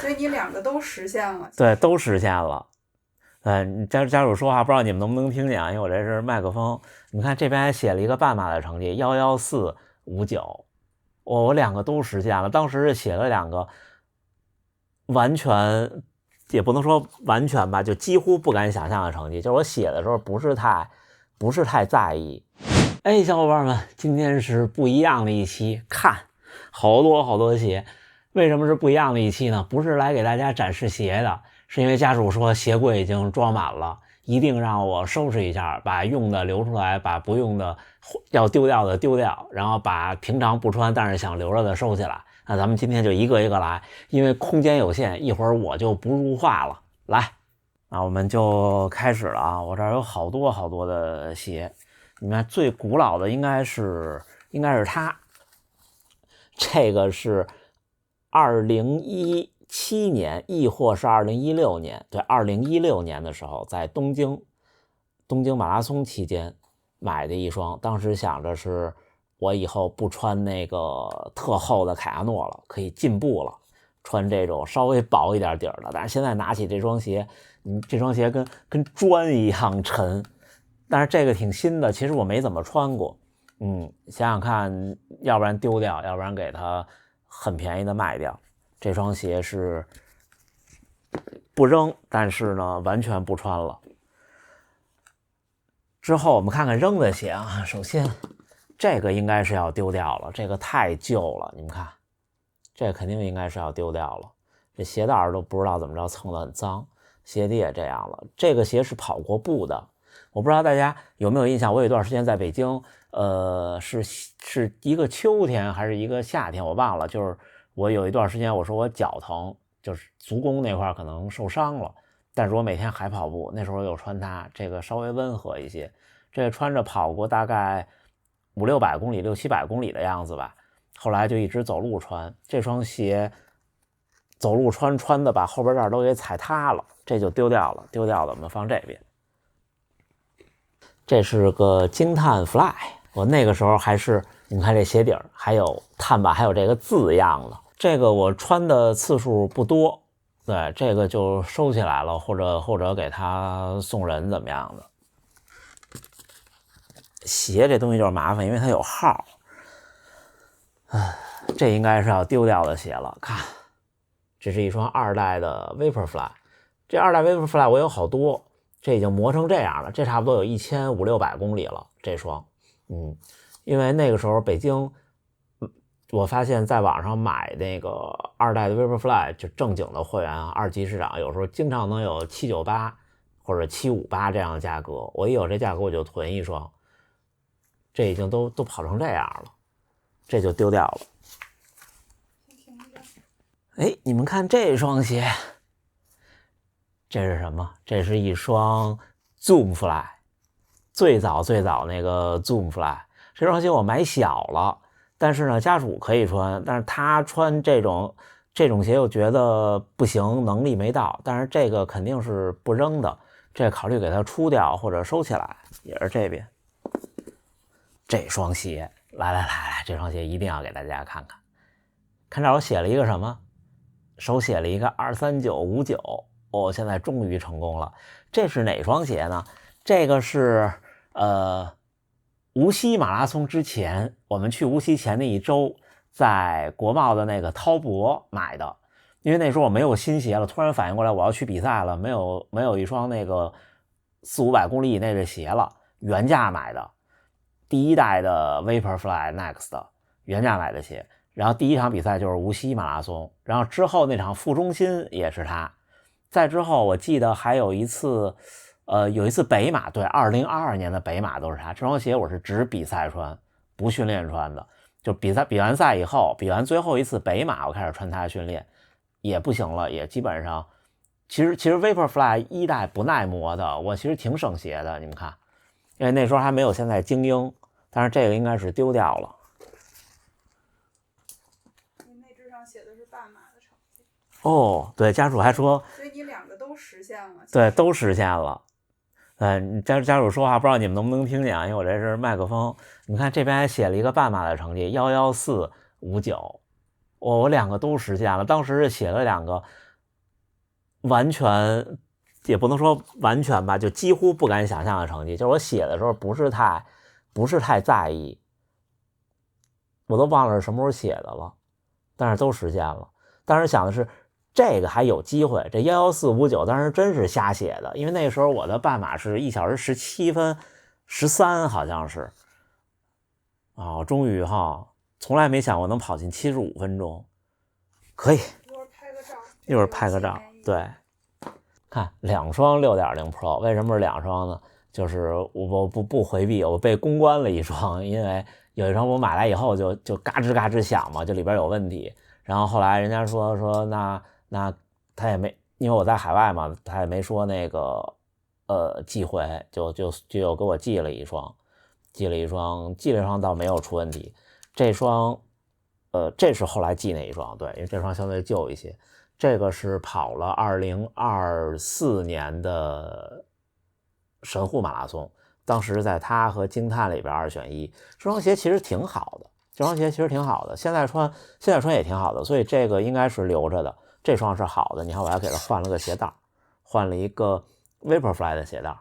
所以你两个都实现了。对，都实现了。家属说话不知道你们能不能听见啊？因为我这是麦克风。你看这边还写了一个半马的成绩11459，我两个都实现了。当时是写了两个，完全也不能说完全吧，就几乎不敢想象的成绩。就是我写的时候不是太在意。哎，小伙伴们，今天是不一样的一期，看好多鞋。为什么是不一样的一期呢？不是来给大家展示鞋的，是因为家属说鞋柜已经装满了，一定让我收拾一下，把用的留出来，把不用的要丢掉的丢掉，然后把平常不穿但是想留着的收起来。那咱们今天就一个一个来，因为空间有限，一会儿我就不入画了。来，那我们就开始了啊！我这儿有好多的鞋，你看最古老的应该是它，这个是2017年，亦或是2016年，对，2016年的时候在东京马拉松期间买的一双，当时想着是我以后不穿那个特厚的凯亚诺了，可以进步了，穿这种稍微薄一点底儿的。但是现在拿起这双鞋，这双鞋跟砖一样沉，但是这个挺新的，其实我没怎么穿过。想想看，要不然丢掉，要不然给它很便宜的卖掉。这双鞋是不扔，但是呢完全不穿了。之后我们看看扔的鞋啊，首先这个应该是要丢掉了，这个太旧了，你们看，这个肯定应该是要丢掉了。这鞋带都不知道怎么着蹭得很脏，鞋底也这样了。这个鞋是跑过步的，我不知道大家有没有印象，我有一段时间在北京，是一个秋天还是一个夏天，我忘了。就是我有一段时间，我说我脚疼，就是足弓那块可能受伤了，但是我每天还跑步，那时候有穿它，这个稍微温和一些。这个穿着跑过大概500-600公里、600-700公里的样子吧，后来就一直走路穿。这双鞋走路穿的把后边这儿都给踩塌了，这就丢掉了。我们放这边。这是个惊叹 Fly， 我那个时候还是，你们看这鞋底儿还有碳板，还有这个字样的。这个我穿的次数不多，对，这个就收起来了，或者给他送人怎么样的。鞋这东西就是麻烦，因为它有号。这应该是要丢掉的鞋了。看，这是一双2代的 Vaporfly， 这2代 Vaporfly 我有好多，这已经磨成这样了，这差不多有1500-600公里了。这双，因为那个时候北京，我发现在网上买那个2代的 Vaporfly 就正经的会员啊，2级市场有时候经常能有798或者758这样的价格，我一有这价格我就囤一双。这已经都跑成这样了，这就丢掉了。哎，你们看这双鞋，这是什么？这是一双 Zoom Fly， 最早那个 Zoom Fly。这双鞋我买小了，但是呢家属可以穿，但是他穿这种鞋又觉得不行，能力没到。但是这个肯定是不扔的，这考虑给它出掉或者收起来，也是这边。这双鞋，来，这双鞋一定要给大家看看。看这我写了一个什么？手写了一个23959。现在终于成功了。这是哪双鞋呢？这个是无锡马拉松之前，我们去无锡前那一周，在国贸的那个滔博买的。因为那时候我没有新鞋了，突然反应过来我要去比赛了，没有一双那个400-500公里以内的鞋了，原价买的。第1代的 Vaporfly Next 原价买的鞋，然后第一场比赛就是无锡马拉松，然后之后那场副中心也是它，再之后我记得还有一次北马，对，2022年的北马都是它。这双鞋我是只比赛穿，不训练穿的，就比完赛以后，比完最后一次北马我开始穿它训练，也不行了，也基本上其实 Vaporfly 1代不耐磨的，我其实挺省鞋的，你们看，因为那时候还没有现在精英。但是这个应该是丢掉了。你内置上写的是半马的成绩。对，家属还说，所以你两个都实现了。对，都实现了。家属说话不知道你们能不能听见啊？因为我这是麦克风。你看这边还写了一个半马的成绩11459，我两个都实现了。当时是写了两个，完全也不能说完全吧，就几乎不敢想象的成绩。就是我写的时候不是太在意，我都忘了是什么时候写的了，但是都实现了。当时想的是这个还有机会，这11459当时真是瞎写的，因为那时候我的半马是1小时17分13，好像是。哦，终于从来没想过能跑进75分钟，可以。一会儿拍个照。一会儿拍个照，对。看2双6.0 Pro， 为什么是2双呢？就是我不回避，我被公关了一双，因为有一双我买来以后就嘎吱嘎吱响嘛，就里边有问题。然后后来人家说那他也没，因为我在海外嘛，他也没说那个寄回，就又给我寄了一双倒没有出问题。这双这是后来寄那一双，对，因为这双相对旧一些。这个是跑了2024年的神户马拉松，当时在它和惊叹里边2选1。这双鞋其实挺好的，现在穿也挺好的，所以这个应该是留着的。这双是好的，你看我还给它换了个鞋带，换了一个 Vaporfly 的鞋带，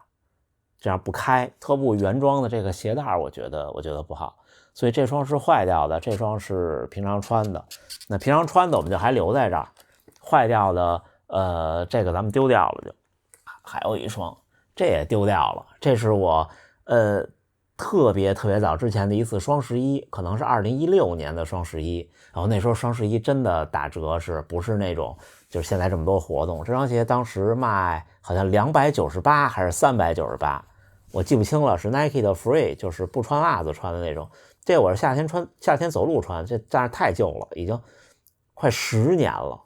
这样不开。特步原装的这个鞋带我觉得不好，所以这双是坏掉的，这双是平常穿的。那平常穿的我们就还留在这儿，坏掉的这个咱们丢掉了就。还有一双这也丢掉了，这是我特别早之前的一次双11，可能是2016年的双11。然后那时候双11真的打折，是不是那种就是现在这么多活动？这双鞋当时卖好像298还是398，我记不清了，是 Nike 的 Free， 就是不穿袜子穿的那种。这我是夏天走路穿，但是太旧了，已经快10年了，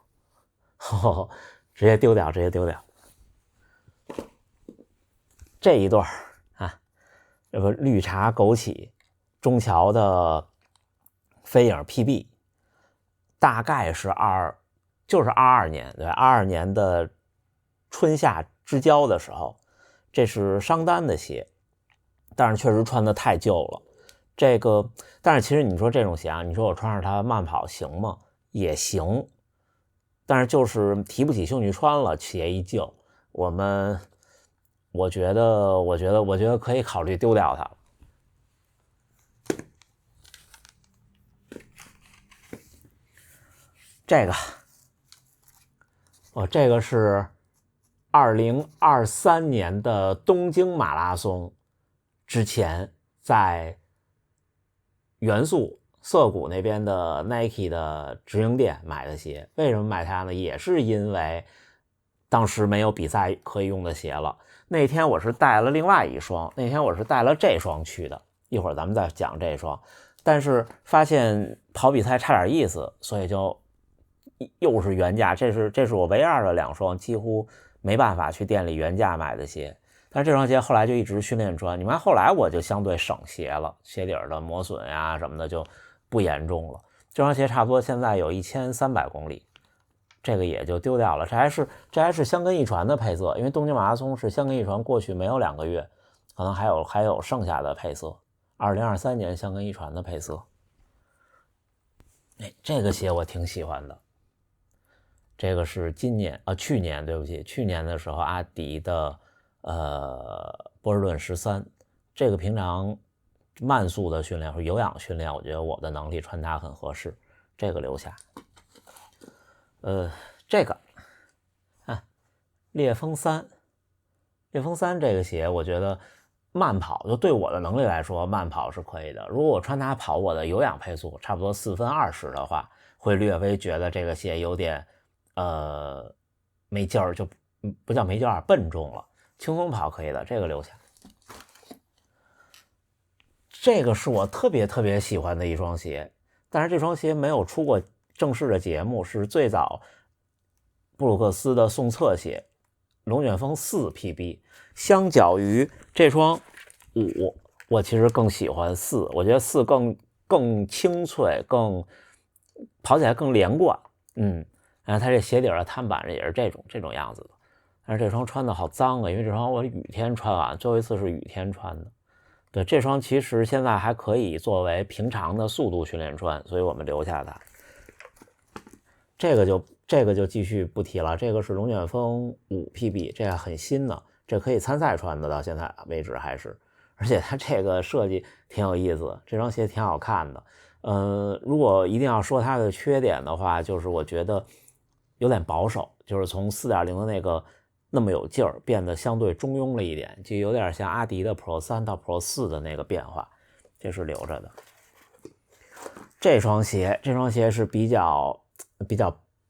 直接丢掉。这一段啊，这个绿茶枸杞中桥的飞影 PB， 大概是22年，对，22年的春夏之交的时候，这是商丹的鞋，但是确实穿的太旧了。这个，但是其实你说这种鞋啊，你说我穿上它慢跑行吗？也行，但是就是提不起兴趣穿了，鞋一旧，我觉得可以考虑丢掉它。这个是2023年的东京马拉松之前在元素涩谷那边的 Nike 的直营店买的鞋。为什么买它呢？也是因为当时没有比赛可以用的鞋了。那天我是带了另外一双，那天我是带了这双去的，一会儿咱们再讲这双。但是发现跑比赛差点意思，所以就又是原价。这是我唯二的2双几乎没办法去店里原价买的鞋。但是这双鞋后来就一直训练穿，你看后来我就相对省鞋了，鞋底的磨损呀什么的就不严重了。这双鞋差不多现在有1300公里，这个也就丢掉了。这还是香根一传的配色，因为东京马拉松是香根一传过去没有2个月，可能还有剩下的配色。2023年香根一传的配色。这个鞋我挺喜欢的。这个是去年的时候阿迪的波士顿13，这个平常慢速的训练或有氧训练，我觉得我的能力穿它很合适，这个留下。这个烈风3这个鞋，我觉得慢跑就对我的能力来说，慢跑是可以的。如果我穿它跑我的有氧配速差不多4分20的话，会略微觉得这个鞋有点没劲儿，就不叫没劲儿，笨重了。轻松跑可以的，这个留下。这个是我特别喜欢的一双鞋，但是这双鞋没有出过正式的节目，是最早布鲁克斯的送测鞋，龙卷风4 PB。相较于这双5，我其实更喜欢4，我觉得4更清脆，跑起来更连贯。然后它这鞋底的碳板也是这种样子的。但是这双穿的好脏啊，因为这双我雨天穿完，最后一次是雨天穿的。对，这双其实现在还可以作为平常的速度训练穿，所以我们留下它。这个就这个就继续不提了。这个是龙卷风5 PB， 这个很新的，这可以参赛穿的，到现在为止还是。而且它这个设计挺有意思，这双鞋挺好看的。如果一定要说它的缺点的话，就是我觉得有点保守，就是从 4.0 的那个那么有劲儿变得相对中庸了一点，就有点像阿迪的 Pro 3到 Pro 4的那个变化，这是留着的。这双鞋是比较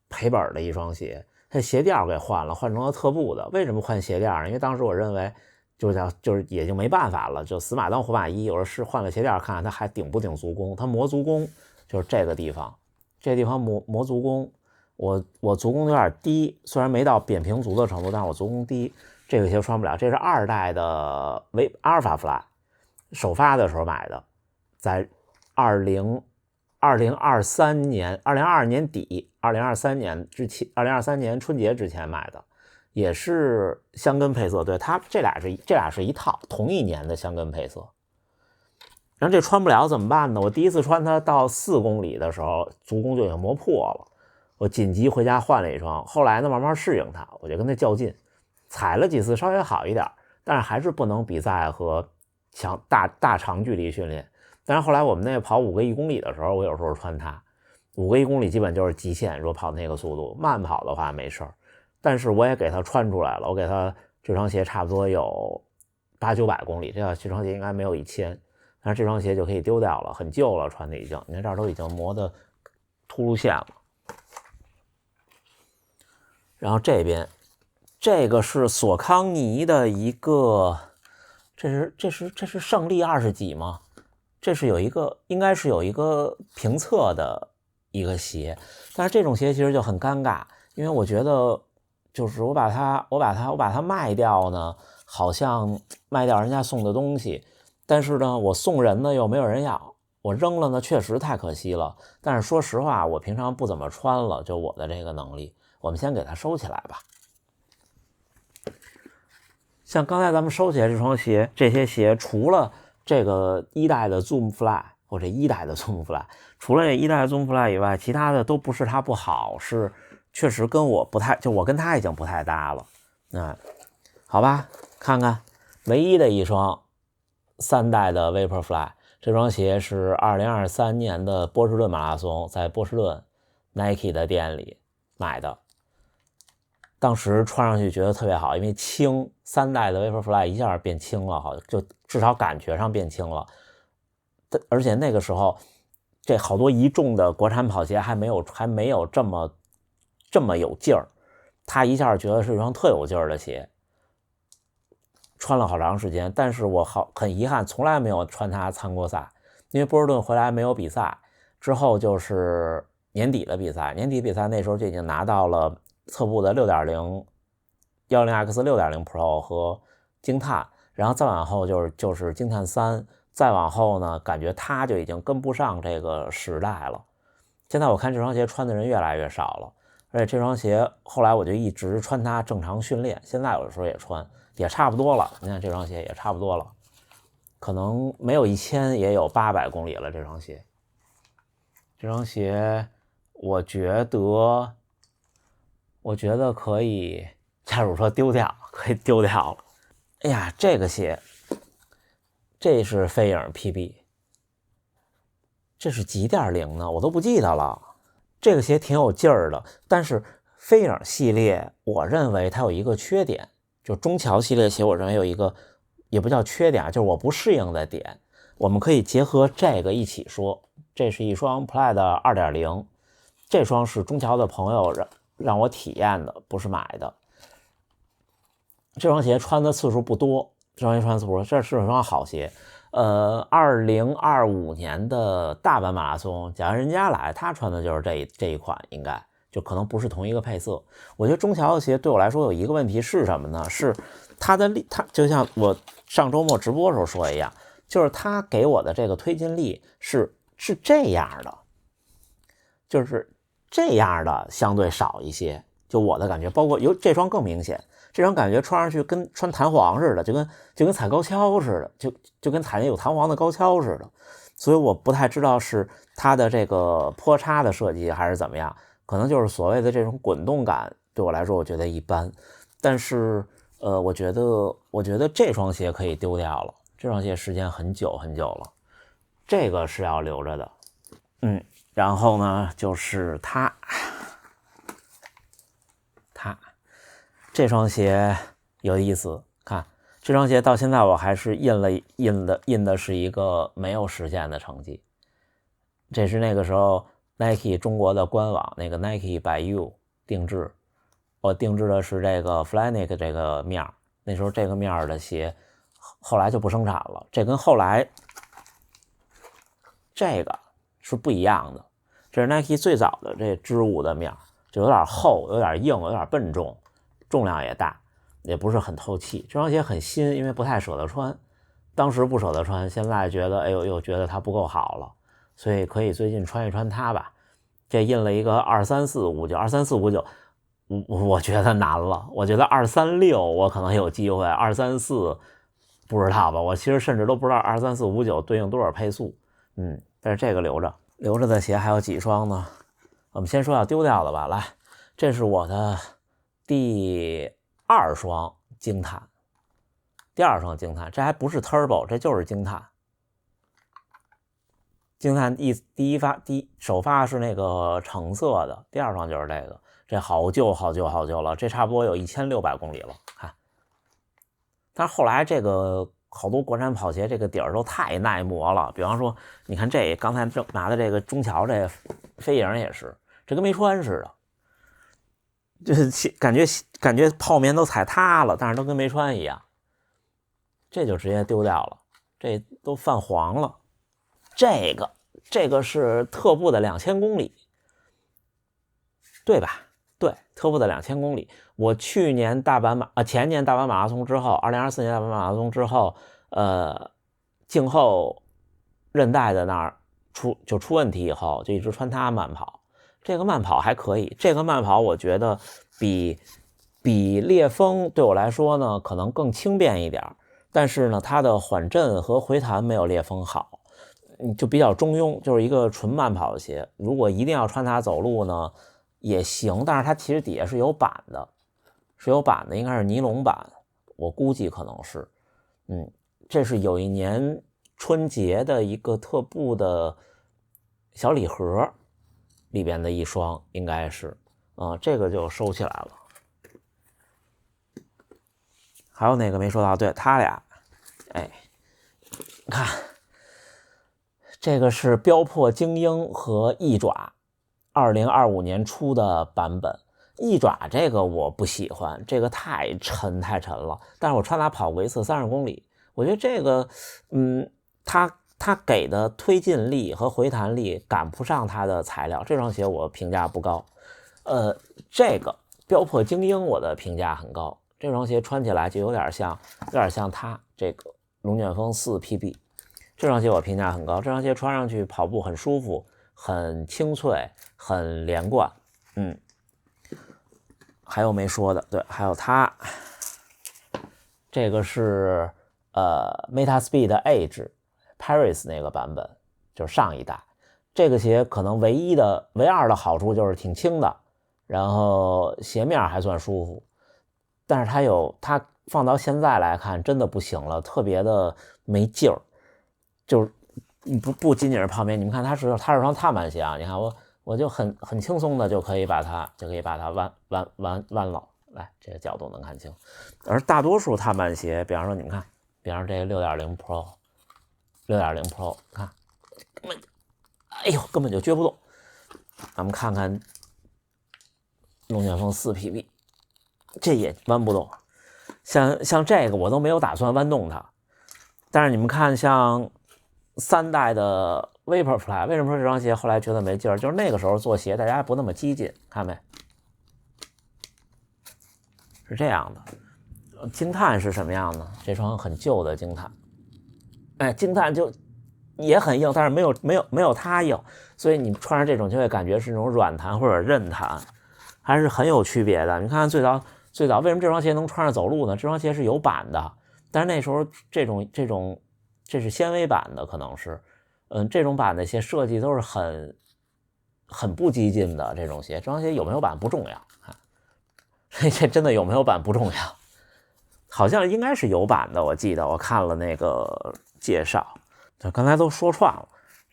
赔本的一双鞋，它鞋垫给换成了特步的。为什么换鞋垫呢？因为当时我认为就是也就没办法了，就死马当活马医。我说是换了鞋垫看看它还顶不顶足弓，它磨足弓就是这个地方，这地方磨足弓。我足弓有点低，虽然没到扁平足的程度，但是我足弓低，这个鞋穿不了。这是2代的Alpha Fly， 首发的时候买的，在2023年2022年底2023年春节之前买的，也是香根配色。对，它这俩是一套，同一年的香根配色。然后这穿不了怎么办呢？我第一次穿它到4公里的时候，足弓就已经磨破了，我紧急回家换了一双。后来呢，慢慢适应它，我就跟它较劲，踩了几次稍微好一点，但是还是不能比赛和大长距离训练。但是后来我们那跑5个1公里的时候，我有时候穿它，5个1公里基本就是极限，如果跑那个速度，慢跑的话没事儿。但是我也给它穿出来了，我给它这双鞋差不多有800-900公里，这双鞋应该没有1000，但是这双鞋就可以丢掉了，很旧了，穿的已经，你看这儿都已经磨的秃噜线了。然后这边这个是索康尼的一个，这是胜利20几吗？这是应该是有一个评测的一个鞋，但是这种鞋其实就很尴尬，因为我觉得就是我把它卖掉呢，好像卖掉人家送的东西，但是呢我送人呢又没有人要，我扔了呢确实太可惜了。但是说实话，我平常不怎么穿了，就我的这个能力，我们先给它收起来吧。像刚才咱们收起来这些鞋，除了这个1代的 Zoom Fly 或者1代的 Zoom Fly， 除了这1代的 Zoom Fly 以外，其他的都不是它不好，是确实跟我不太，就我跟它已经不太搭了。好吧，看看唯一的一双3代的 Vaporfly， 这双鞋是2023年的波士顿马拉松，在波士顿 Nike 的店里买的。当时穿上去觉得特别好，因为轻，3代的 Vaporfly 一下变轻了，好，就至少感觉上变轻了。而且那个时候，这好多一众的国产跑鞋还没有这么有劲儿，他一下觉得是一双特有劲儿的鞋，穿了好长时间。但是我很遗憾，从来没有穿它参过赛，因为波士顿回来没有比赛，之后就是年底的比赛，那时候就已经拿到了特步的 6.0 10X 6.0 Pro 和惊叹，然后再往后就是惊叹3，再往后呢，感觉它就已经跟不上这个时代了。现在我看这双鞋穿的人越来越少了，而且这双鞋后来我就一直穿它正常训练，现在有的时候也穿，也差不多了。你看这双鞋也差不多了，可能没有1000也有800公里了。这双鞋我觉得可以，假如说丢掉，可以丢掉了。哎呀，这个鞋，这是飞影 PB， 这是几点零呢？我都不记得了。这个鞋挺有劲儿的，但是飞影系列，我认为它有一个缺点，就中桥系列鞋，我认为有一个也不叫缺点，就是我不适应的点。我们可以结合这个一起说。这是一双 Plaid 2.0， 这双是中桥的朋友让我体验的，不是买的。这双鞋穿的次数不多，这是一双好鞋。2025年的大阪马拉松，贾人家来，他穿的就是这一款，应该就可能不是同一个配色。我觉得中桥的鞋对我来说有一个问题是什么呢？是它就像我上周末直播的时候说一样，就是它给我的这个推进力是这样的，就是这样的相对少一些，就我的感觉，包括这双更明显，这双感觉穿上去跟穿弹簧似的，就跟踩高跷似的，就跟踩有弹簧的高跷似的。所以我不太知道是它的这个坡叉的设计还是怎么样，可能就是所谓的这种滚动感对我来说我觉得一般，但是我觉得这双鞋可以丢掉了，这双鞋时间很久很久了，这个是要留着的。然后呢就是它这双鞋有意思，看这双鞋到现在我还是印的是一个没有实现的成绩，这是那个时候 Nike 中国的官网那个 Nike by You 定制，我定制的是这个 Flyknit 这个面，那时候这个面的鞋后来就不生产了，这跟后来这个是不一样的，这是 Nike 最早的这织物的面，就有点厚有点硬有点笨重，重量也大，也不是很透气。这双鞋很新，因为不太舍得穿，当时不舍得穿，现在觉得又觉得它不够好了，所以可以最近穿一穿它吧。这印了一个23459，我觉得难了，我觉得236我可能有机会，234不知道吧，我其实甚至都不知道23459对应多少配速。但是这个留着的鞋还有几双呢？我们先说要丢掉的吧。来，这是我的第二双惊叹，这还不是 Turbo， 这就是惊叹。惊叹第首发是那个橙色的，第二双就是这个，这好旧了，这差不多有1600公里了，看。但是后来这个好多国产跑鞋这个底儿都太耐磨了，比方说你看这刚才正拿的这个中桥这飞影也是，这跟没穿似的，就是感觉泡棉都踩塌了，但是都跟没穿一样，这就直接丢掉了，这都泛黄了。这个是特步的2000公里，对吧？对，特步的2000公里。我前年大阪马拉松之后，2024年大阪马拉松之后，颈后韧带的那儿出问题以后，就一直穿它慢跑。这个慢跑还可以，这个慢跑我觉得比烈风对我来说呢，可能更轻便一点，但是呢，它的缓震和回弹没有烈风好，就比较中庸，就是一个纯慢跑的鞋。如果一定要穿它走路呢，也行，但是它其实底下是有板的，应该是尼龙板，我估计可能是，这是有一年春节的一个特步的小礼盒里边的一双，应该是，这个就收起来了。还有哪个没说到？对，他俩，你看，这个是标破精英和翼爪2025年出的版本。翼爪这个我不喜欢，这个太沉了，但是我穿它跑过一次30公里，我觉得这个它给的推进力和回弹力赶不上它的材料，这双鞋我评价不高。这个标破精英我的评价很高，这双鞋穿起来就有点像它这个龙卷风4 PB， 这双鞋我评价很高，这双鞋穿上去跑步很舒服，很清脆，很连贯。还有没说的？对，还有它，这个是Metaspeed Edge Paris 那个版本，就是上一代。这个鞋可能唯二的好处就是挺轻的，然后鞋面还算舒服，但是它放到现在来看真的不行了，特别的没劲儿，就是不仅仅是泡棉，你们看它是双踏板鞋啊，你看我就很轻松的就可以把它弯了，来这个角度能看清。而大多数踏板鞋，比方说你们看，比方说这个6.0 Pro，看，根本就撅不动。咱们看看龙卷风4 PB， 这也弯不动。像这个我都没有打算弯动它，但是你们看像3代的 Vaporfly， 为什么说这双鞋后来觉得没劲儿？就是那个时候做鞋大家不那么激进，看没？是这样的。惊叹是什么样呢？这双很旧的惊叹，惊叹就也很硬，但是没有它硬，所以你穿上这种就会感觉是那种软弹或者韧弹，还是很有区别的。你看最早为什么这双鞋能穿着走路呢？这双鞋是有板的，但是那时候这是纤维板的，可能是。这种板的鞋设计都是很不激进的这种鞋，这双鞋有没有版不重要啊，这真的有没有版不重要，好像应该是有版的，我记得我看了那个介绍，就刚才都说串了。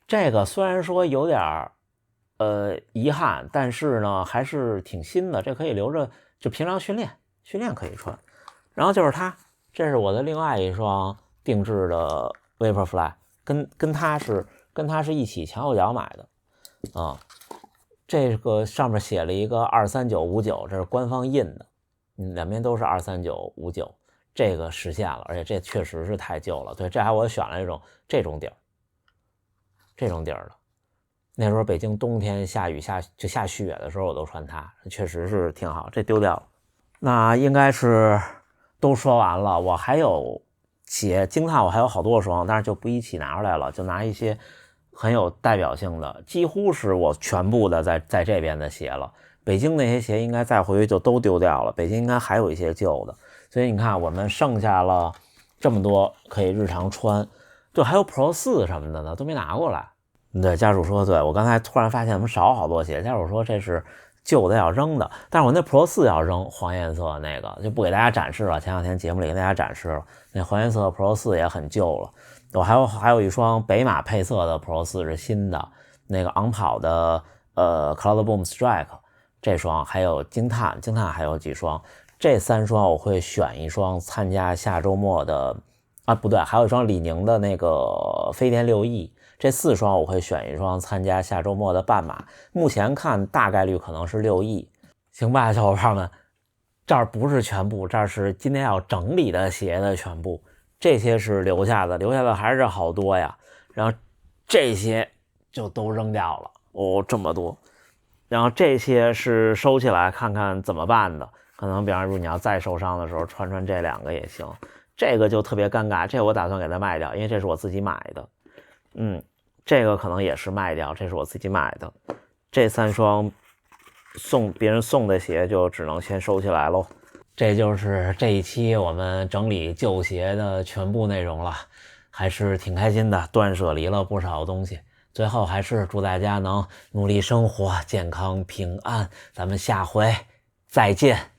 这个虽然说有点遗憾，但是呢还是挺新的，这可以留着就平常训练可以穿。然后就是它，这是我的另外一双定制的 Vaporfly， 跟它是一起前后脚买的啊。这个上面写了一个23959，这是官方印的，两边都是23959，这个实现了，而且这确实是太旧了。对，这还我选了这种底儿的。那时候北京冬天下雨下雪的时候，我都穿它，确实是挺好。这丢掉了，那应该是都说完了。我还有鞋，惊叹我还有好多双，但是就不一起拿出来了，就拿一些很有代表性的，几乎是我全部的在这边的鞋了。北京那些鞋应该再回去就都丢掉了，北京应该还有一些旧的，所以你看我们剩下了这么多可以日常穿，对，还有 Pro 4什么的呢，都没拿过来。对，家属说对，我刚才突然发现我们少好多鞋，家属说这是旧的要扔的，但是我那 Pro 4要扔，黄颜色那个就不给大家展示了，前两天节目里给大家展示了，那黄颜色 Pro 4也很旧了。我还有一双北马配色的 Pro 4是新的，那个昂跑的Cloud Boom Strike 这双，还有惊叹还有几双，这3双我会选一双参加下周末的不对，还有一双李宁的那个飞天6E，这4双我会选一双参加下周末的半马，目前看大概率可能是6E。行吧，小伙伴们，这儿不是全部，这儿是今天要整理的鞋的全部。这些是留下的还是好多呀，然后这些就都扔掉了这么多，然后这些是收起来看看怎么办的，可能比方说你要再受伤的时候穿这2个也行，这个就特别尴尬，这我打算给它卖掉，因为这是我自己买的，这个可能也是卖掉，这是我自己买的，这3双别人送的鞋就只能先收起来喽。这就是这一期我们整理旧鞋的全部内容了，还是挺开心的，断舍离了不少东西。最后还是祝大家能努力生活，健康平安，咱们下回再见。